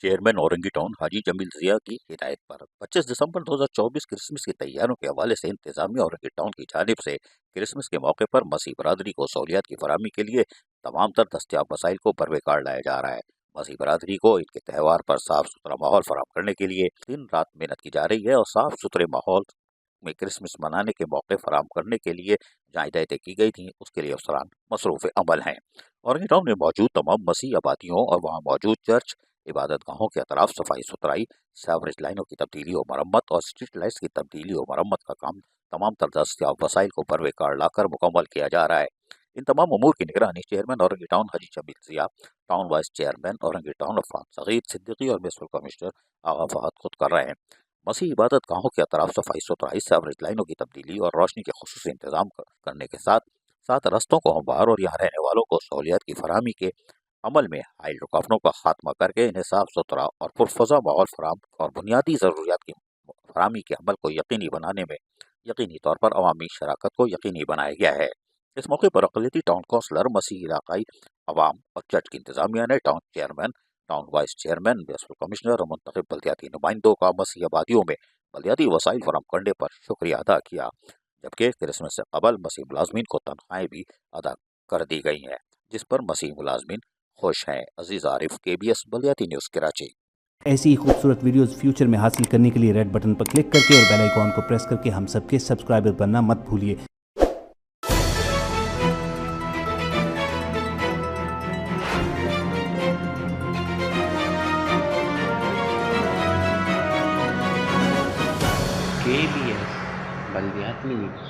Chairman Orangi Town Haji Jamil Zia की हिदायत पर 25 दिसंबर 2024 क्रिसमस की तैयारियों के हवाले से इंतजामिया औरंगी टाउन की जानिब से क्रिसमस के मौके पर मसीह बरादरी को सहूलियात की फराहमी के लिए तमाम तर दस्तियाब वसाइल को बरवेकार लाया जा रहा है। मसीह बरादरी को इनके त्यौहार पर साफ सुथरा माहौल फराहम करने के लिए दिन रात मेहनत की जा रही है और साफ सुथरे माहौल में क्रिसमस मनाने के मौके फराहम करने के लिए जहाँ हिदायतें की गई थी उसके लिए अफसरान मसरूफ़ अमल हैं। औरंगी टाउन में मौजूद तमाम मसीह आबादियों और वहाँ मौजूद चर्च, इबादत गाहों के अतराफ सफाई सुथराई, सेवरेज लाइनों की तब्दीली और मरम्मत और स्ट्रीट लाइट्स की तब्दीली और मरम्मत का काम तमाम तर दस्तियाब वसाइल को बरवेकार लाकर मुकम्मल किया जा रहा है। इन तमाम उमूर की निगरानी chairman Orangi Town Haji Jamil Zia, town vice chairman Orangi Town Afan Saghir Siddiqui और म्युनिसिपल कमिश्नर आगा फहद खुद कर रहे हैं। मसीह इबादत गाहों के अतराफ सफाई सुथराई, सेवरेज लाइनों की तब्दीली और रोशनी के खुसूसी इंतजाम करने के साथ साथ रस्तों को हमवार और यहाँ रहने वालों को सहूलियत की फराहमी के अमल में हाइल रुकावटों का खात्मा करके इन्हें साफ सुथरा और पुरफजा माहौल फराहम और बुनियादी ज़रूरियात की फराहमी के अमल को यकीनी बनाने में यकीनी तौर पर अवामी शराकत को यकीनी बनाया गया है। इस मौके पर अक़लियती टाउन काउंसलर, मसीह इलाकाई अवाम और चर्च की इंतजामिया ने town chairman, town vice chairman, municipal commissioner और मुंतखब बल्दियाती नुमाइंदों का मसीह आबादियों में बल्दियाती वसाइल फराहम करने पर शुक्रिया अदा किया, जबकि क्रिसमस से कबल मसीह मुलाजमीन को तनख्वाहें भी अदा कर दी गई हैं, जिस पर मसीह मुलाजमीन खुश हैं। अजीज आरिफ, KBS बल्दियाती न्यूज़, कराची। ऐसी ही खूबसूरत वीडियोस फ्यूचर में हासिल करने के लिए रेड बटन पर क्लिक करके और बेल आइकॉन को प्रेस करके हम सबके सब्सक्राइबर बनना मत भूलिए। KBS बल्दियाती न्यूज़।